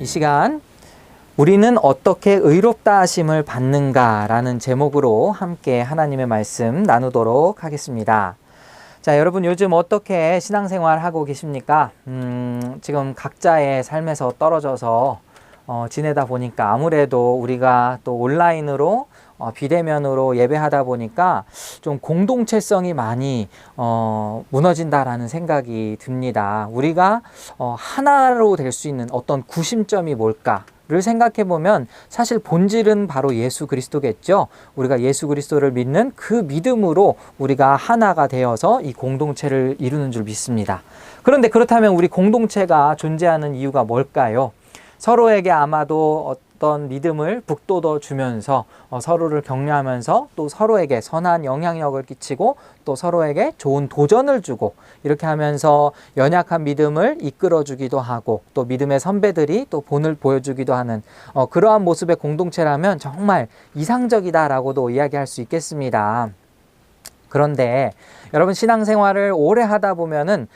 이 시간 우리는 어떻게 의롭다 하심을 받는가 라는 제목으로 함께 하나님의 말씀 나누도록 하겠습니다. 자, 여러분 요즘 어떻게 신앙생활 하고 계십니까? 지금 각자의 삶에서 떨어져서 지내다 보니까 아무래도 우리가 또 온라인으로 비대면으로 예배하다 보니까 좀 공동체성이 많이 무너진다라는 생각이 듭니다. 우리가 하나로 될 수 있는 어떤 구심점이 뭘까를 생각해 보면 사실 본질은 바로 예수 그리스도겠죠. 우리가 예수 그리스도를 믿는 그 믿음으로 우리가 하나가 되어서 이 공동체를 이루는 줄 믿습니다. 그런데 그렇다면 우리 공동체가 존재하는 이유가 뭘까요? 서로에게 아마도 어떤 믿음을 북돋워 주면서 서로를 격려하면서 또 서로에게 선한 영향력을 끼치고 또 서로에게 좋은 도전을 주고 이렇게 하면서 연약한 믿음을 이끌어 주기도 하고 또 믿음의 선배들이 또 본을 보여주기도 하는 그러한 모습의 공동체라면 정말 이상적이다라고도 이야기할 수 있겠습니다. 그런데 여러분 신앙생활을 오래 하다 보면은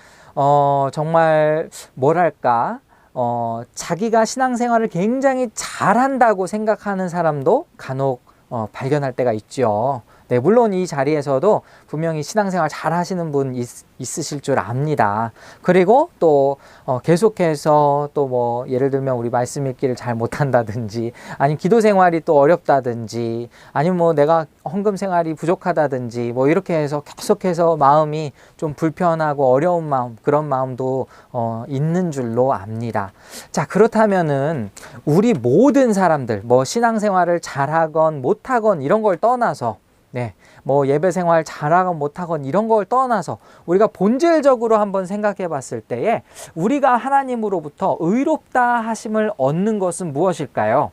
정말 뭐랄까 자기가 신앙생활을 굉장히 잘한다고 생각하는 사람도 간혹 발견할 때가 있죠. 네, 물론 이 자리에서도 분명히 신앙생활 잘 하시는 분 있으실 줄 압니다. 그리고 또 계속해서 또 뭐 예를 들면 우리 말씀 읽기를 잘 못한다든지 아니면 기도 생활이 또 어렵다든지 아니면 뭐 내가 헌금 생활이 부족하다든지 뭐 이렇게 해서 계속해서 마음이 좀 불편하고 어려운 마음 그런 마음도 있는 줄로 압니다. 자, 그렇다면은 우리 모든 사람들 뭐 신앙생활을 잘하건 못하건 이런 걸 떠나서 네, 뭐 예배 생활 잘하건 못하건 이런 걸 떠나서 우리가 본질적으로 한번 생각해 봤을 때에 우리가 하나님으로부터 의롭다 하심을 얻는 것은 무엇일까요?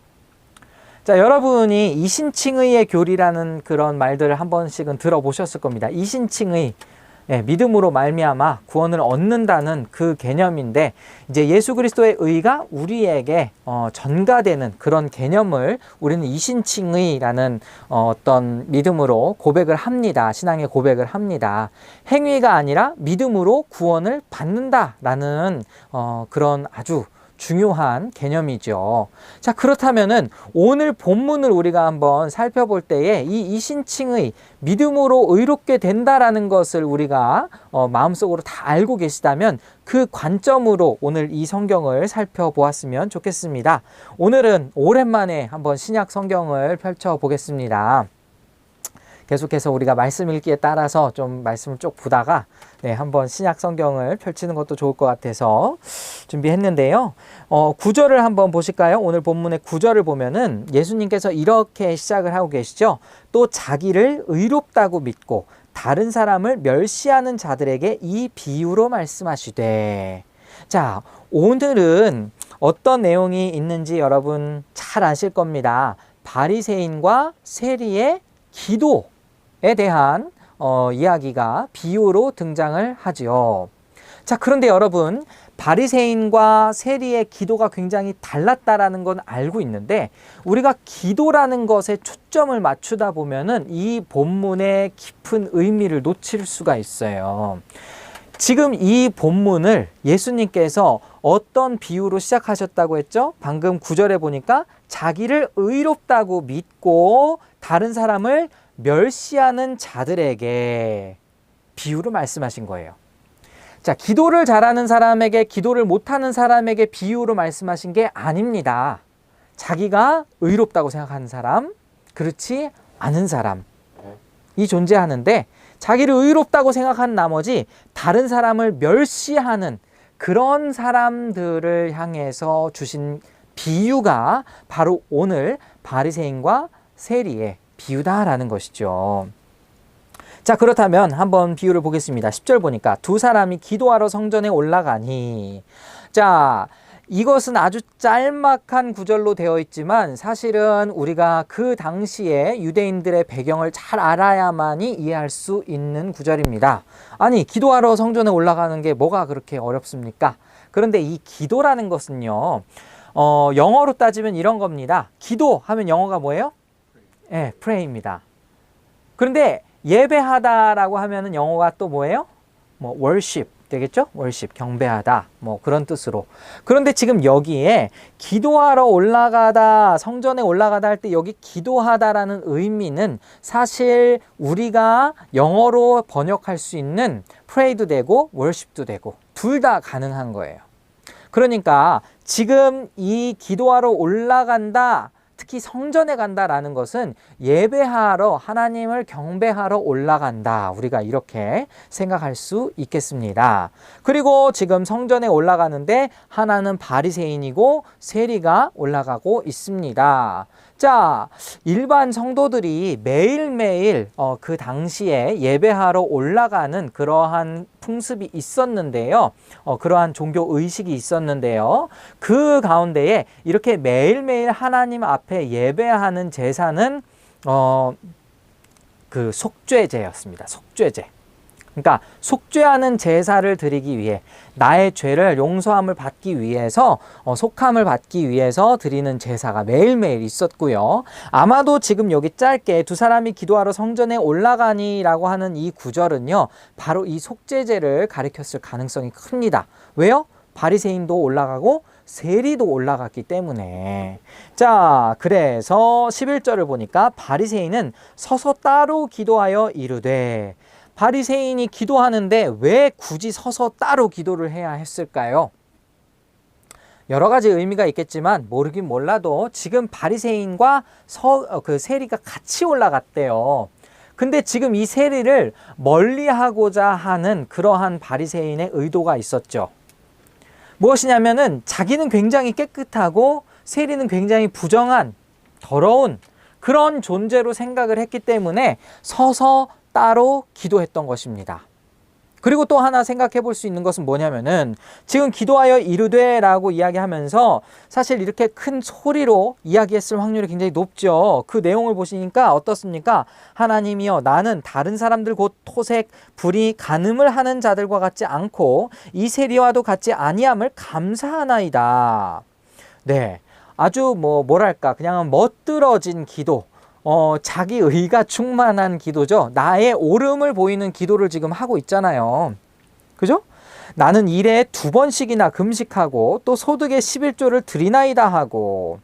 자, 여러분이 이신칭의의 교리라는 그런 말들을 한 번씩은 들어보셨을 겁니다. 이신칭의 믿음으로 말미암아 구원을 얻는다는 그 개념인데 이제 예수 그리스도의 의가 우리에게 전가되는 그런 개념을 우리는 이신칭의라는 어떤 믿음으로 고백을 합니다. 신앙의 고백을 합니다. 행위가 아니라 믿음으로 구원을 받는다라는 그런 아주 중요한 개념이죠. 자, 그렇다면은 오늘 본문을 우리가 한번 살펴볼 때에 이 이신칭의 믿음으로 의롭게 된다라는 것을 우리가 마음속으로 다 알고 계시다면 그 관점으로 오늘 이 성경을 살펴보았으면 좋겠습니다. 오늘은 오랜만에 한번 신약 성경을 펼쳐보겠습니다. 계속해서 우리가 말씀 읽기에 따라서 좀 말씀을 쭉 보다가 한번 신약 성경을 펼치는 것도 좋을 것 같아서 준비했는데요. 9절을 한번 보실까요? 오늘 본문의 9절을 보면은 예수님께서 이렇게 시작을 하고 계시죠. 또 자기를 의롭다고 믿고 다른 사람을 멸시하는 자들에게 이 비유로 말씀하시되. 자, 오늘은 어떤 내용이 있는지 여러분 잘 아실 겁니다. 바리새인과 세리의 기도에 대한 이야기가 비유로 등장을 하지요. 자, 그런데 여러분 바리새인과 세리의 기도가 굉장히 달랐다라는 건 알고 있는데 우리가 기도라는 것에 초점을 맞추다 보면은 이 본문의 깊은 의미를 놓칠 수가 있어요. 지금 이 본문을 예수님께서 어떤 비유로 시작하셨다고 했죠? 방금 9절에 보니까 자기를 의롭다고 믿고 다른 사람을 멸시하는 자들에게 비유로 말씀하신 거예요. 자, 기도를 잘하는 사람에게 기도를 못하는 사람에게 비유로 말씀하신 게 아닙니다. 자기가 의롭다고 생각하는 사람, 그렇지 않은 사람이 존재하는데 자기를 의롭다고 생각한 나머지 다른 사람을 멸시하는 그런 사람들을 향해서 주신 비유가 바로 오늘 바리새인과 세리의 비유다라는 것이죠. 자, 그렇다면 한번 비유를 보겠습니다. 10절 보니까 두 사람이 기도하러 성전에 올라가니. 자, 이것은 아주 짤막한 구절로 되어 있지만 사실은 우리가 그 당시에 유대인들의 배경을 잘 알아야만이 이해할 수 있는 구절입니다. 아니, 기도하러 성전에 올라가는 게 뭐가 그렇게 어렵습니까? 그런데 이 기도라는 것은요, 영어로 따지면 이런 겁니다. 기도하면 영어가 뭐예요? 네, pray입니다. 그런데 예배하다라고 하면은 영어가 또 뭐예요? worship 되겠죠? 월십, 경배하다, 뭐 그런 뜻으로. 그런데 지금 여기에 기도하러 올라가다, 성전에 올라가다 할 때 여기 기도하다라는 의미는 사실 우리가 영어로 번역할 수 있는 pray도 되고 worship도 되고 둘 다 가능한 거예요. 그러니까 지금 이 기도하러 올라간다, 특히 성전에 간다라는 것은 예배하러, 하나님을 경배하러 올라간다. 우리가 이렇게 생각할 수 있겠습니다. 그리고 지금 성전에 올라가는데 하나는 바리새인이고 세리가 올라가고 있습니다. 자, 일반 성도들이 매일매일 그 당시에 예배하러 올라가는 그러한 풍습이 있었는데요. 그러한 종교 의식이 있었는데요. 그 가운데에 이렇게 매일매일 하나님 앞에 예배하는 제사는 그 속죄제였습니다. 속죄제. 그러니까 속죄하는 제사를 드리기 위해, 나의 죄를 용서함을 받기 위해서, 속함을 받기 위해서 드리는 제사가 매일매일 있었고요. 아마도 지금 여기 짧게 두 사람이 기도하러 성전에 올라가니 라고 하는 이 구절은요, 바로 이 속죄제를 가리켰을 가능성이 큽니다. 왜요? 바리새인도 올라가고 세리도 올라갔기 때문에. 자, 그래서 11절을 보니까 바리새인은 서서 따로 기도하여 이르되, 바리새인이 기도하는데 왜 굳이 서서 따로 기도를 해야 했을까요? 여러 가지 의미가 있겠지만 모르긴 몰라도 지금 바리새인과 그 세리가 같이 올라갔대요. 근데 지금 이 세리를 멀리하고자 하는 그러한 바리새인의 의도가 있었죠. 무엇이냐면은 자기는 굉장히 깨끗하고 세리는 굉장히 부정한, 더러운 그런 존재로 생각을 했기 때문에 서서 따로 기도했던 것입니다. 그리고 또 하나 생각해 볼 수 있는 것은 뭐냐면은 지금 기도하여 이르되 라고 이야기하면서 사실 이렇게 큰 소리로 이야기했을 확률이 굉장히 높죠. 그 내용을 보시니까 어떻습니까? 하나님이여, 나는 다른 사람들 곧 토색, 불의, 간음을 하는 자들과 같지 않고 이 세리와도 같지 아니함을 감사하나이다. 네, 아주 뭐랄까 그냥 멋들어진 기도, 자기 의가 충만한 기도죠. 나의 옳음을 보이는 기도를 지금 하고 있잖아요. 그죠? 나는 일에 2번씩이나 금식하고 또 소득의 11조를 드리나이다 하고.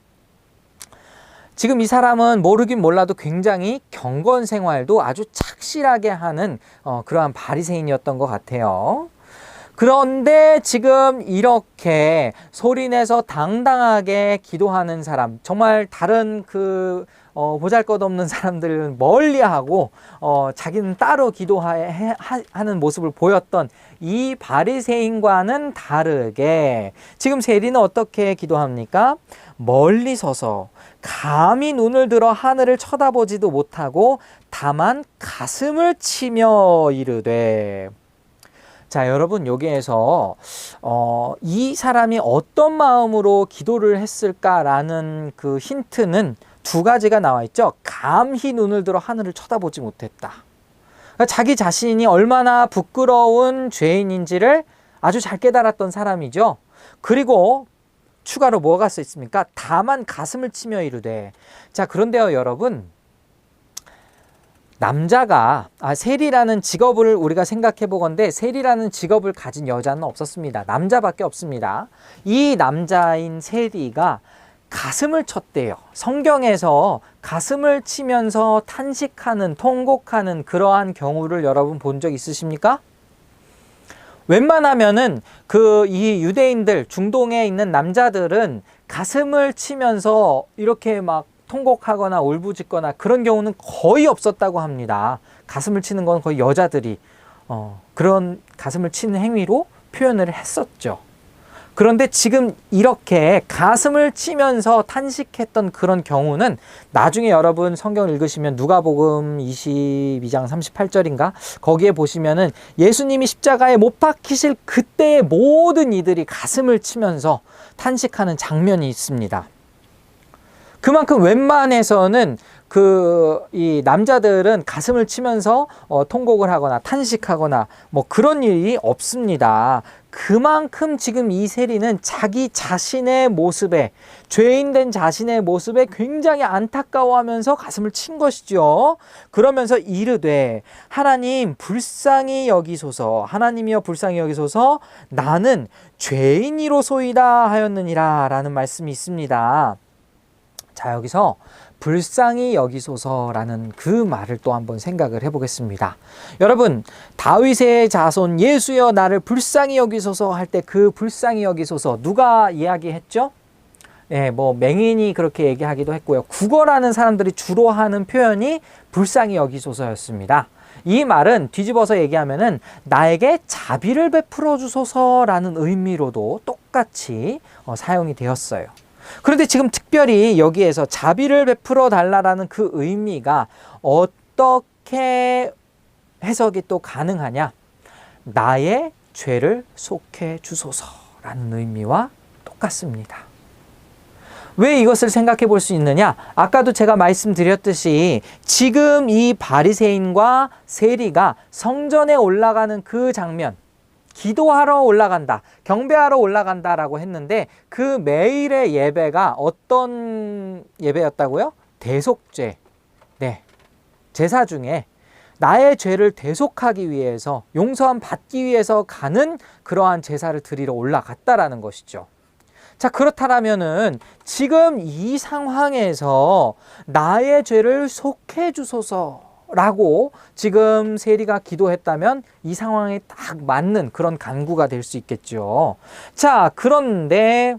지금 이 사람은 모르긴 몰라도 굉장히 경건 생활도 아주 착실하게 하는 그러한 바리새인이었던 것 같아요. 그런데 지금 이렇게 소리내서 당당하게 기도하는 사람, 정말 다른 보잘것없는 사람들은 멀리하고 자기는 따로 기도하는 모습을 보였던 이 바리새인과는 다르게 지금 세리는 어떻게 기도합니까? 멀리 서서 감히 눈을 들어 하늘을 쳐다보지도 못하고 다만 가슴을 치며 이르되. 자, 여러분, 여기에서 이 사람이 어떤 마음으로 기도를 했을까라는 그 힌트는 2가지가 나와 있죠. 감히 눈을 들어 하늘을 쳐다보지 못했다. 그러니까 자기 자신이 얼마나 부끄러운 죄인인지를 아주 잘 깨달았던 사람이죠. 그리고 추가로 뭐가 써 있습니까? 다만 가슴을 치며 이르되. 자, 그런데요, 여러분, 남자가 세리라는 직업을 우리가 생각해 보건대 세리라는 직업을 가진 여자는 없었습니다. 남자밖에 없습니다. 이 남자인 세리가 가슴을 쳤대요. 성경에서 가슴을 치면서 탄식하는, 통곡하는 그러한 경우를 여러분 본 적 있으십니까? 웬만하면은 이 유대인들, 중동에 있는 남자들은 가슴을 치면서 이렇게 막 통곡하거나 울부짖거나 그런 경우는 거의 없었다고 합니다. 가슴을 치는 건 거의 여자들이 그런 가슴을 치는 행위로 표현을 했었죠. 그런데 지금 이렇게 가슴을 치면서 탄식했던 그런 경우는 나중에 여러분 성경을 읽으시면 누가복음 22장 38절인가? 거기에 보시면은 예수님이 십자가에 못 박히실 그때의 모든 이들이 가슴을 치면서 탄식하는 장면이 있습니다. 그만큼 웬만해서는 이 남자들은 가슴을 치면서 통곡을 하거나 탄식하거나 뭐 그런 일이 없습니다. 그만큼 지금 이 세리는 자기 자신의 모습에, 죄인된 자신의 모습에 굉장히 안타까워하면서 가슴을 친 것이죠. 그러면서 이르되 하나님 불쌍히 여기소서, 하나님이여 불쌍히 여기소서, 나는 죄인이로소이다 하였느니라 라는 말씀이 있습니다. 자, 여기서 불쌍히 여기소서라는 그 말을 또 한번 생각을 해보겠습니다. 여러분, 다윗의 자손 예수여 나를 불쌍히 여기소서 할 때 그 불쌍히 여기소서 누가 이야기했죠? 예, 뭐 맹인이 그렇게 얘기하기도 했고요. 국어라는 사람들이 주로 하는 표현이 불쌍히 여기소서였습니다. 이 말은 뒤집어서 얘기하면은 나에게 자비를 베풀어 주소서라는 의미로도 똑같이 사용이 되었어요. 그런데 지금 특별히 여기에서 자비를 베풀어 달라라는 그 의미가 어떻게 해석이 또 가능하냐? 나의 죄를 속해 주소서라는 의미와 똑같습니다. 왜 이것을 생각해 볼 수 있느냐? 아까도 제가 말씀드렸듯이 지금 이 바리새인과 세리가 성전에 올라가는 그 장면, 기도하러 올라간다, 경배하러 올라간다라고 했는데 그 매일의 예배가 어떤 예배였다고요? 대속죄. 네. 제사 중에 나의 죄를 대속하기 위해서, 용서함 받기 위해서 가는 그러한 제사를 드리러 올라갔다라는 것이죠. 자, 그렇다면은 지금 이 상황에서 나의 죄를 속해 주소서 라고 지금 세리가 기도했다면 이 상황에 딱 맞는 그런 간구가 될 수 있겠죠. 자, 그런데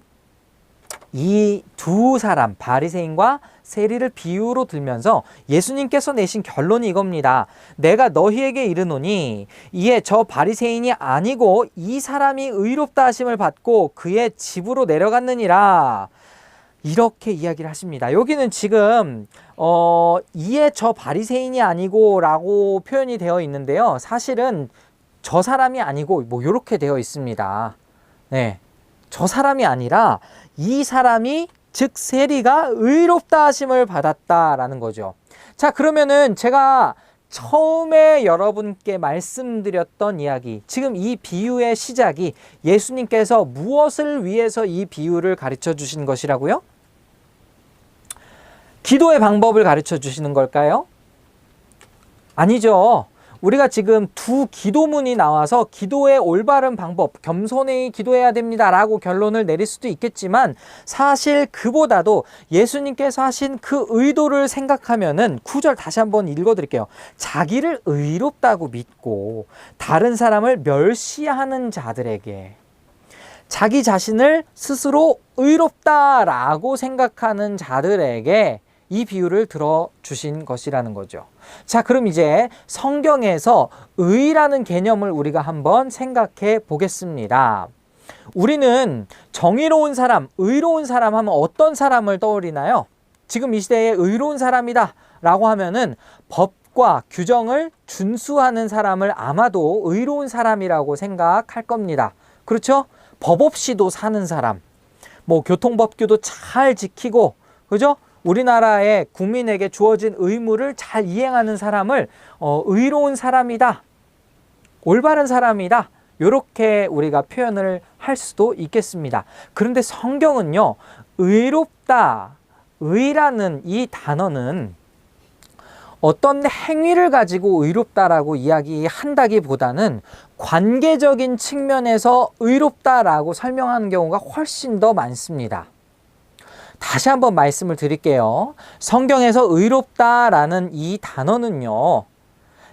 이 두 사람, 바리새인과 세리를 비유로 들면서 예수님께서 내신 결론이 이겁니다. 내가 너희에게 이르노니 이에 저 바리새인이 아니고 이 사람이 의롭다 하심을 받고 그의 집으로 내려갔느니라. 이렇게 이야기를 하십니다. 여기는 지금 이에 저 바리새인이 아니고 라고 표현이 되어 있는데요. 사실은 저 사람이 아니고 뭐 이렇게 되어 있습니다. 네, 저 사람이 아니라 이 사람이, 즉 세리가 의롭다 하심을 받았다라는 거죠. 자, 그러면은 제가 처음에 여러분께 말씀드렸던 이야기, 지금 이 비유의 시작이 예수님께서 무엇을 위해서 이 비유를 가르쳐 주신 것이라고요? 기도의 방법을 가르쳐 주시는 걸까요? 아니죠. 우리가 지금 두 기도문이 나와서 기도의 올바른 방법, 겸손히 기도해야 됩니다 라고 결론을 내릴 수도 있겠지만 사실 그보다도 예수님께서 하신 그 의도를 생각하면은 9절 다시 한번 읽어드릴게요. 자기를 의롭다고 믿고 다른 사람을 멸시하는 자들에게, 자기 자신을 스스로 의롭다라고 생각하는 자들에게 이 비유를 들어주신 것이라는 거죠. 자, 그럼 이제 성경에서 의라는 개념을 우리가 한번 생각해 보겠습니다. 우리는 정의로운 사람, 의로운 사람 하면 어떤 사람을 떠올리나요? 지금 이 시대에 의로운 사람이다 라고 하면은 법과 규정을 준수하는 사람을 아마도 의로운 사람이라고 생각할 겁니다. 그렇죠? 법 없이도 사는 사람, 뭐 교통법규도 잘 지키고, 그죠? 우리나라의 국민에게 주어진 의무를 잘 이행하는 사람을 의로운 사람이다, 올바른 사람이다, 이렇게 우리가 표현을 할 수도 있겠습니다. 그런데 성경은요, 의롭다, 의라는 이 단어는 어떤 행위를 가지고 의롭다라고 이야기한다기보다는 관계적인 측면에서 의롭다라고 설명하는 경우가 훨씬 더 많습니다. 다시 한번 말씀을 드릴게요. 성경에서 의롭다라는 이 단어는요,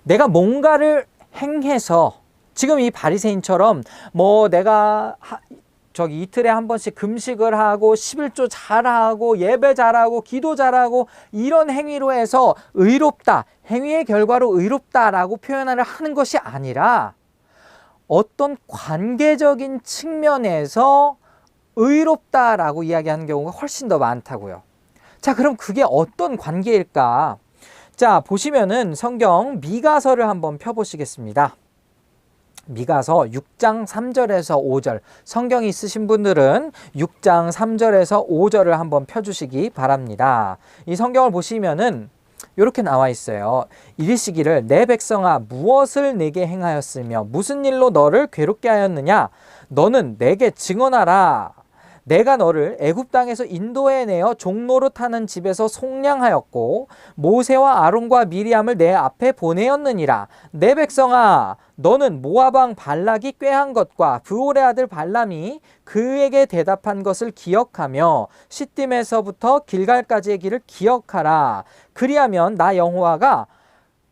내가 뭔가를 행해서, 지금 이 바리새인처럼 뭐 내가 이틀에 한 번씩 금식을 하고 11조 잘하고 예배 잘하고 기도 잘하고 이런 행위로 해서 의롭다, 행위의 결과로 의롭다라고 표현을 하는 것이 아니라 어떤 관계적인 측면에서 의롭다라고 이야기하는 경우가 훨씬 더 많다고요. 자, 그럼 그게 어떤 관계일까? 자, 보시면은 성경 미가서를 한번 펴보시겠습니다. 미가서 6장 3절에서 5절, 성경이 있으신 분들은 6장 3절에서 5절을 한번 펴주시기 바랍니다. 이 성경을 보시면은 이렇게 나와 있어요. 이르시기를 내 백성아 무엇을 내게 행하였으며 무슨 일로 너를 괴롭게 하였느냐? 너는 내게 증언하라. 내가 너를 애굽 땅에서 인도해내어 종노릇하는 집에서 속량하였고 모세와 아론과 미리암을 내 앞에 보내었느니라. 내 백성아 너는 모압 왕 발락이 꾀한 것과 브올의 아들 발람이 그에게 대답한 것을 기억하며 시딤에서부터 길갈까지의 길을 기억하라. 그리하면 나 여호와가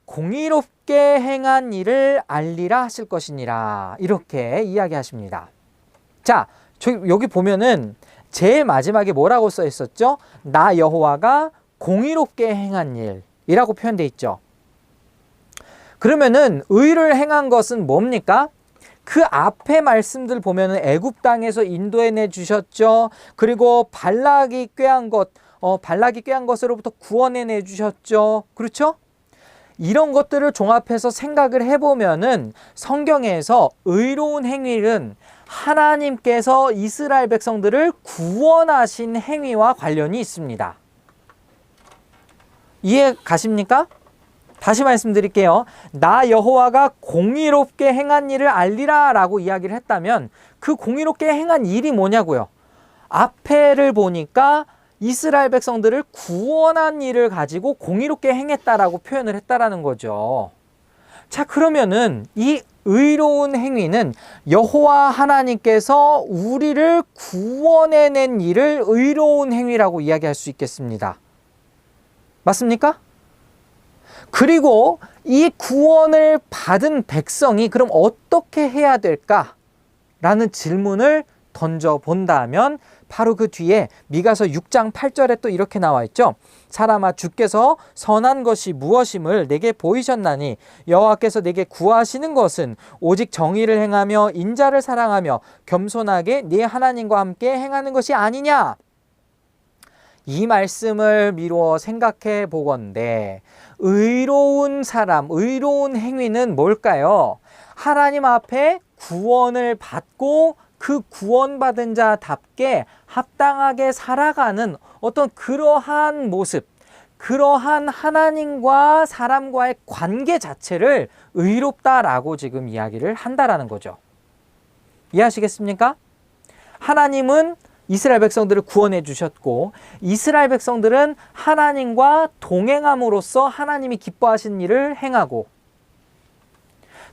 공의롭게 행한 일을 알리라 하실 것이니라. 이렇게 이야기하십니다. 자, 여기 보면은 제일 마지막에 뭐라고 써 있었죠? 나 여호와가 공의롭게 행한 일이라고 표현되어 있죠. 그러면은 의를 행한 것은 뭡니까? 그 앞에 말씀들 보면은 애굽 땅에서 인도해내 주셨죠. 그리고 발락이 꾀한 것으로부터 구원해내 주셨죠. 그렇죠? 이런 것들을 종합해서 생각을 해보면은 성경에서 의로운 행위는 하나님께서 이스라엘 백성들을 구원하신 행위와 관련이 있습니다. 이해 가십니까? 다시 말씀드릴게요. 나 여호와가 공의롭게 행한 일을 알리라 라고 이야기를 했다면 그 공의롭게 행한 일이 뭐냐고요? 앞에를 보니까 이스라엘 백성들을 구원한 일을 가지고 공의롭게 행했다라고 표현을 했다라는 거죠. 자, 그러면은 이 의로운 행위는 여호와 하나님께서 우리를 구원해낸 일을 의로운 행위라고 이야기할 수 있겠습니다. 맞습니까? 그리고 이 구원을 받은 백성이 그럼 어떻게 해야 될까라는 질문을 던져본다면 바로 그 뒤에 미가서 6장 8절에 또 이렇게 나와 있죠. 사람아 주께서 선한 것이 무엇임을 내게 보이셨나니 여호와께서 내게 구하시는 것은 오직 정의를 행하며 인자를 사랑하며 겸손하게 네 하나님과 함께 행하는 것이 아니냐. 이 말씀을 미루어 생각해 보건대 의로운 사람, 의로운 행위는 뭘까요? 하나님 앞에 구원을 받고 그 구원받은 자답게 합당하게 살아가는 어떤 그러한 모습, 그러한 하나님과 사람과의 관계 자체를 의롭다라고 지금 이야기를 한다라는 거죠. 이해하시겠습니까? 하나님은 이스라엘 백성들을 구원해 주셨고 이스라엘 백성들은 하나님과 동행함으로써 하나님이 기뻐하신 일을 행하고,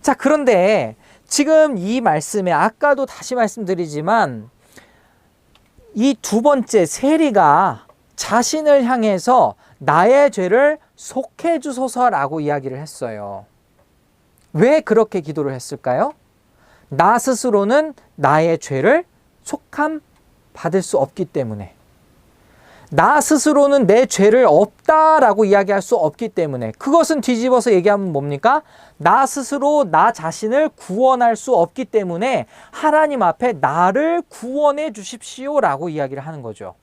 자, 그런데 지금 이 말씀에 아까도 다시 말씀드리지만 이 두 번째 세리가 자신을 향해서 나의 죄를 속해 주소서라고 이야기를 했어요. 왜 그렇게 기도를 했을까요? 나 스스로는 나의 죄를 속함 받을 수 없기 때문에, 나 스스로는 내 죄를 없다라고 이야기할 수 없기 때문에, 그것은 뒤집어서 얘기하면 뭡니까? 나 스스로 나 자신을 구원할 수 없기 때문에 하나님 앞에 나를 구원해 주십시오라고 이야기를 하는 거죠.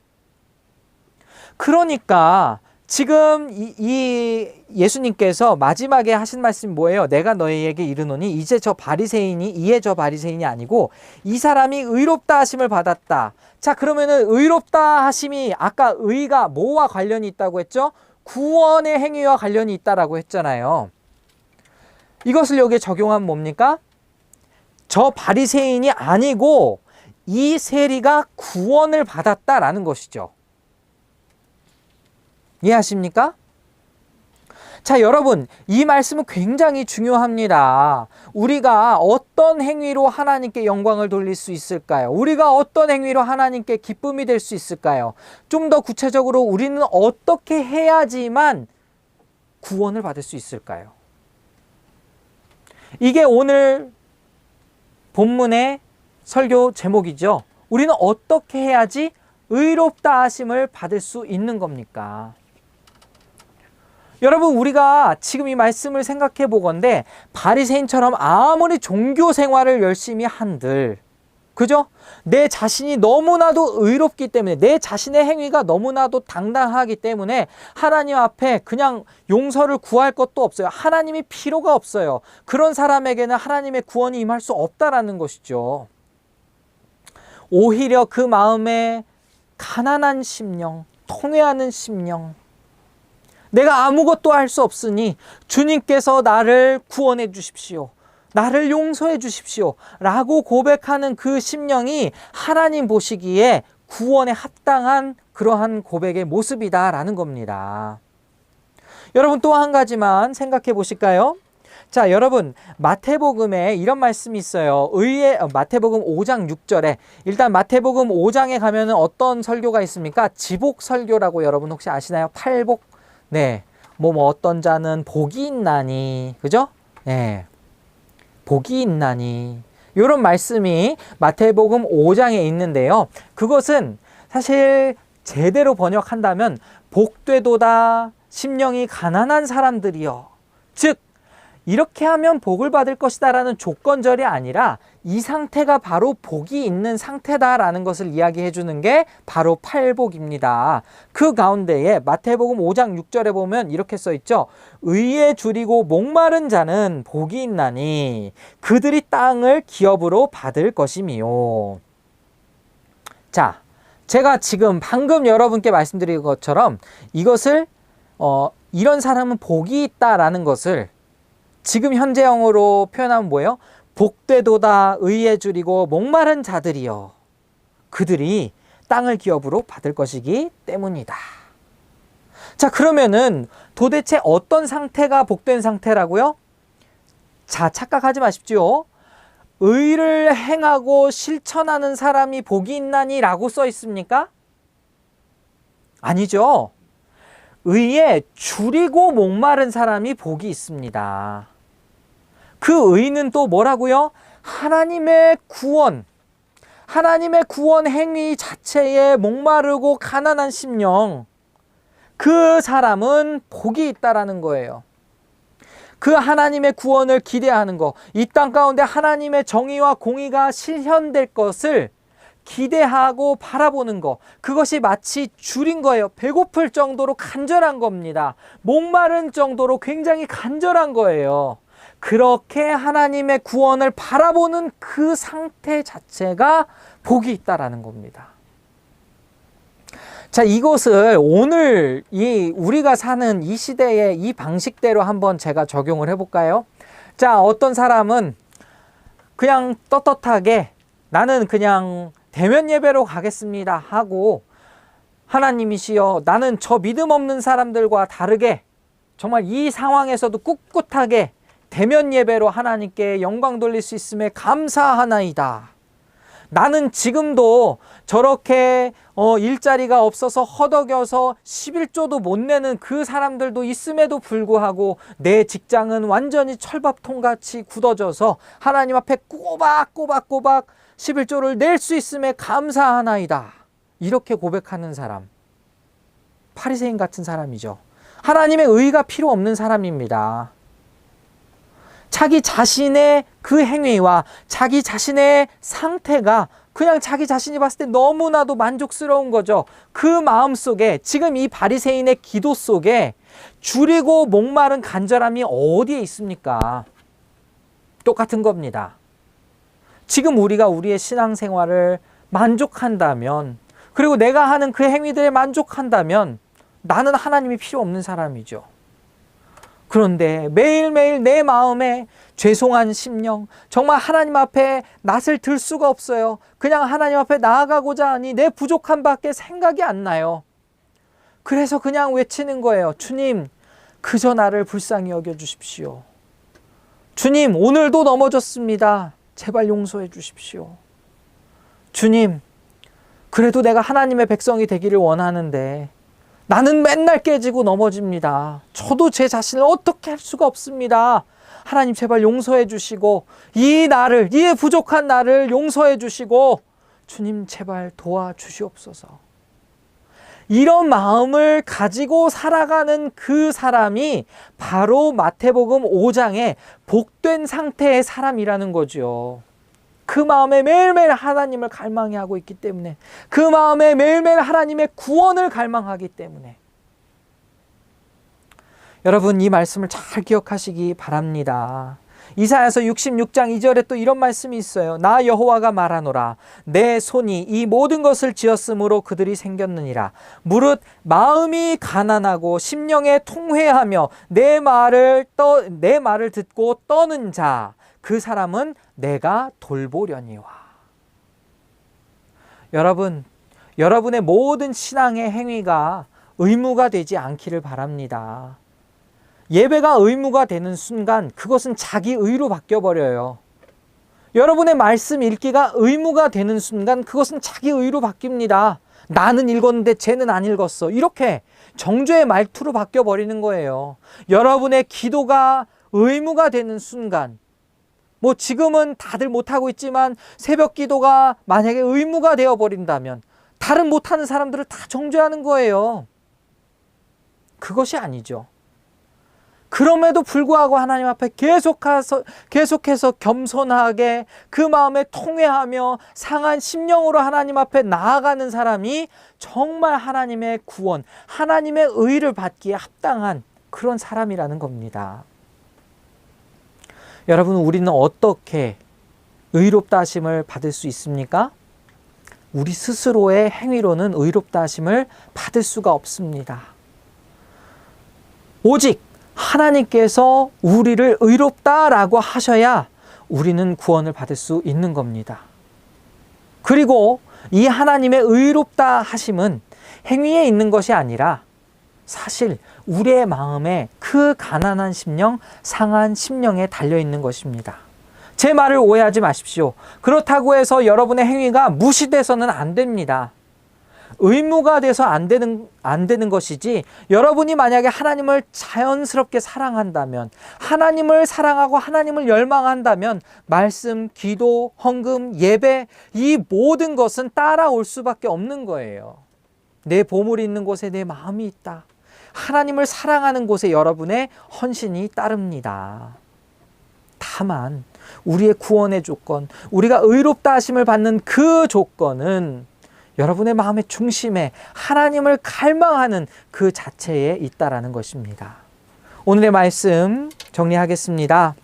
그러니까 지금 이 예수님께서 마지막에 하신 말씀이 뭐예요? 내가 너희에게 이르노니 이제 저 바리새인이 아니고 이 사람이 의롭다 하심을 받았다. 자, 그러면은 의롭다 하심이 아까 의가 뭐와 관련이 있다고 했죠? 구원의 행위와 관련이 있다라고 했잖아요. 이것을 여기에 적용하면 뭡니까? 저 바리새인이 아니고 이 세리가 구원을 받았다라는 것이죠. 이해하십니까? 자, 여러분, 이 말씀은 굉장히 중요합니다. 우리가 어떤 행위로 하나님께 영광을 돌릴 수 있을까요? 우리가 어떤 행위로 하나님께 기쁨이 될 수 있을까요? 좀 더 구체적으로 우리는 어떻게 해야지만 구원을 받을 수 있을까요? 이게 오늘 본문의 설교 제목이죠. 우리는 어떻게 해야지 의롭다 하심을 받을 수 있는 겁니까? 여러분, 우리가 지금 이 말씀을 생각해 보건대 바리새인처럼 아무리 종교 생활을 열심히 한들, 그죠? 내 자신이 너무나도 의롭기 때문에, 내 자신의 행위가 너무나도 당당하기 때문에 하나님 앞에 그냥 용서를 구할 것도 없어요. 하나님이 필요가 없어요. 그런 사람에게는 하나님의 구원이 임할 수 없다라는 것이죠. 오히려 그 마음에 가난한 심령, 통회하는 심령, 내가 아무것도 할 수 없으니 주님께서 나를 구원해 주십시오. 나를 용서해 주십시오. 라고 고백하는 그 심령이 하나님 보시기에 구원에 합당한 그러한 고백의 모습이다라는 겁니다. 여러분 또 한 가지만 생각해 보실까요? 자, 여러분 마태복음에 이런 말씀이 있어요. 마태복음 5장 6절에 일단 마태복음 5장에 가면은 어떤 설교가 있습니까? 지복 설교라고 여러분 혹시 아시나요? 팔복. 네. 뭐 어떤 자는 복이 있나니. 그죠? 네. 복이 있나니. 이런 말씀이 마태복음 5장에 있는데요. 그것은 사실 제대로 번역한다면 복되도다 심령이 가난한 사람들이여. 즉 이렇게 하면 복을 받을 것이다 라는 조건절이 아니라 이 상태가 바로 복이 있는 상태다라는 것을 이야기해 주는 게 바로 팔복입니다. 그 가운데에 마태복음 5장 6절에 보면 이렇게 써 있죠. 의에 줄이고 목마른 자는 복이 있나니 그들이 땅을 기업으로 받을 것이미요. 자, 제가 지금 방금 여러분께 말씀드린 것처럼 이것을 이런 사람은 복이 있다라는 것을 지금 현재형으로 표현하면 뭐예요? 복되도다 의에 줄이고 목마른 자들이여. 그들이 땅을 기업으로 받을 것이기 때문이다. 자, 그러면은 도대체 어떤 상태가 복된 상태라고요? 자, 착각하지 마십시오. 의를 행하고 실천하는 사람이 복이 있나니 라고 써 있습니까? 아니죠. 의에 줄이고 목마른 사람이 복이 있습니다. 그 의는 또 뭐라고요? 하나님의 구원 행위 자체에 목마르고 가난한 심령, 그 사람은 복이 있다라는 거예요. 그 하나님의 구원을 기대하는 것, 이 땅 가운데 하나님의 정의와 공의가 실현될 것을 기대하고 바라보는 것, 그것이 마치 줄인 거예요. 배고플 정도로 간절한 겁니다. 목마른 정도로 굉장히 간절한 거예요. 그렇게 하나님의 구원을 바라보는 그 상태 자체가 복이 있다라는 겁니다. 자, 이것을 오늘 우리가 사는 이 시대의 이 방식대로 한번 제가 적용을 해볼까요? 자, 어떤 사람은 그냥 떳떳하게 나는 그냥 대면 예배로 가겠습니다 하고, 하나님이시여 나는 저 믿음 없는 사람들과 다르게 정말 이 상황에서도 꿋꿋하게 대면 예배로 하나님께 영광 돌릴 수 있음에 감사하나이다. 나는 지금도 저렇게 일자리가 없어서 허덕여서 11조도 못 내는 그 사람들도 있음에도 불구하고 내 직장은 완전히 철밥통같이 굳어져서 하나님 앞에 꼬박꼬박 11조를 낼 수 있음에 감사하나이다. 이렇게 고백하는 사람, 바리새인 같은 사람이죠. 하나님의 의가 필요 없는 사람입니다. 자기 자신의 그 행위와 자기 자신의 상태가 그냥 자기 자신이 봤을 때 너무나도 만족스러운 거죠. 그 마음 속에, 지금 이 바리새인의 기도 속에 줄이고 목마른 간절함이 어디에 있습니까? 똑같은 겁니다. 지금 우리가 우리의 신앙생활을 만족한다면, 그리고 내가 하는 그 행위들에 만족한다면 나는 하나님이 필요 없는 사람이죠. 그런데 매일매일 내 마음에 죄송한 심령, 정말 하나님 앞에 낯을 들 수가 없어요. 그냥 하나님 앞에 나아가고자 하니 내 부족한 밖에 생각이 안 나요. 그래서 그냥 외치는 거예요. 주님, 그저 나를 불쌍히 여겨주십시오. 주님, 오늘도 넘어졌습니다. 제발 용서해 주십시오. 주님, 그래도 내가 하나님의 백성이 되기를 원하는데 나는 맨날 깨지고 넘어집니다. 저도 제 자신을 어떻게 할 수가 없습니다. 하나님 제발 용서해 주시고 이 부족한 나를 용서해 주시고 주님 제발 도와주시옵소서. 이런 마음을 가지고 살아가는 그 사람이 바로 마태복음 5장의 복된 상태의 사람이라는 거죠. 그 마음에 매일매일 하나님을 갈망해 하고 있기 때문에, 그 마음에 매일매일 하나님의 구원을 갈망하기 때문에. 여러분, 이 말씀을 잘 기억하시기 바랍니다. 이사야서 66장 2절에 또 이런 말씀이 있어요. 나 여호와가 말하노라. 내 손이 이 모든 것을 지었으므로 그들이 생겼느니라. 무릇 마음이 가난하고 심령에 통회하며 내 말을 듣고 떠는 자, 그 사람은 내가 돌보려니와. 여러분의 모든 신앙의 행위가 의무가 되지 않기를 바랍니다. 예배가 의무가 되는 순간 그것은 자기 의로 바뀌어버려요. 여러분의 말씀 읽기가 의무가 되는 순간 그것은 자기 의로 바뀝니다. 나는 읽었는데 쟤는 안 읽었어. 이렇게 정죄의 말투로 바뀌어버리는 거예요. 여러분의 기도가 의무가 되는 순간, 지금은 다들 못하고 있지만 새벽 기도가 만약에 의무가 되어버린다면 다른 못하는 사람들을 다 정죄하는 거예요. 그것이 아니죠. 그럼에도 불구하고 하나님 앞에 계속해서 겸손하게 그 마음에 통회하며 상한 심령으로 하나님 앞에 나아가는 사람이 정말 하나님의 구원, 하나님의 의를 받기에 합당한 그런 사람이라는 겁니다. 여러분, 우리는 어떻게 의롭다 하심을 받을 수 있습니까? 우리 스스로의 행위로는 의롭다 하심을 받을 수가 없습니다. 오직 하나님께서 우리를 의롭다라고 하셔야 우리는 구원을 받을 수 있는 겁니다. 그리고 이 하나님의 의롭다 하심은 행위에 있는 것이 아니라 사실 우리의 마음에 그 가난한 심령, 상한 심령에 달려있는 것입니다. 제 말을 오해하지 마십시오. 그렇다고 해서 여러분의 행위가 무시돼서는 안 됩니다. 의무가 돼서 안 되는 것이지, 여러분이 만약에 하나님을 자연스럽게 사랑한다면, 하나님을 사랑하고 하나님을 열망한다면 말씀, 기도, 헌금, 예배, 이 모든 것은 따라올 수밖에 없는 거예요. 내 보물이 있는 곳에 내 마음이 있다. 하나님을 사랑하는 곳에 여러분의 헌신이 따릅니다. 다만 우리의 구원의 조건, 우리가 의롭다 하심을 받는 그 조건은 여러분의 마음의 중심에 하나님을 갈망하는 그 자체에 있다라는 것입니다. 오늘의 말씀 정리하겠습니다.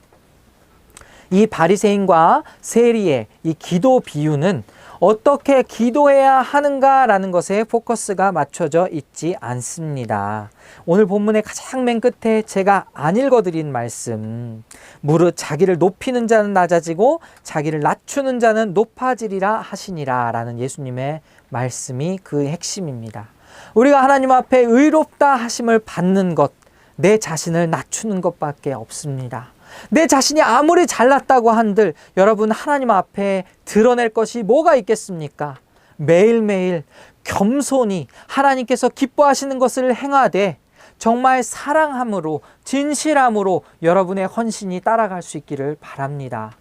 이 바리새인과 세리의 이 기도 비유는 어떻게 기도해야 하는가라는 것에 포커스가 맞춰져 있지 않습니다. 오늘 본문의 가장 맨 끝에 제가 안 읽어드린 말씀, 무릇 자기를 높이는 자는 낮아지고 자기를 낮추는 자는 높아지리라 하시니라 라는 예수님의 말씀이 그 핵심입니다. 우리가 하나님 앞에 의롭다 하심을 받는 것, 내 자신을 낮추는 것밖에 없습니다. 내 자신이 아무리 잘났다고 한들 여러분, 하나님 앞에 드러낼 것이 뭐가 있겠습니까? 매일매일 겸손히 하나님께서 기뻐하시는 것을 행하되 정말 사랑함으로, 진실함으로 여러분의 헌신이 따라갈 수 있기를 바랍니다.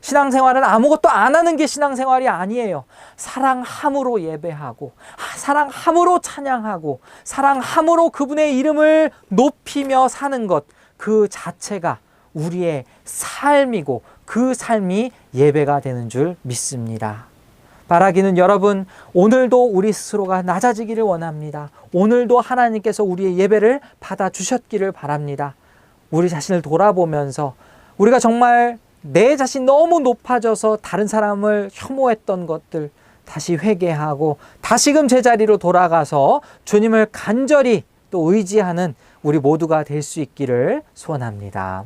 신앙생활은 아무것도 안 하는 게 신앙생활이 아니에요. 사랑함으로 예배하고, 사랑함으로 찬양하고, 사랑함으로 그분의 이름을 높이며 사는 것, 그 자체가 우리의 삶이고 그 삶이 예배가 되는 줄 믿습니다. 바라기는 여러분, 오늘도 우리 스스로가 낮아지기를 원합니다. 오늘도 하나님께서 우리의 예배를 받아주셨기를 바랍니다. 우리 자신을 돌아보면서 우리가 정말 내 자신 너무 높아져서 다른 사람을 혐오했던 것들 다시 회개하고 다시금 제자리로 돌아가서 주님을 간절히 또 의지하는 우리 모두가 될 수 있기를 소원합니다.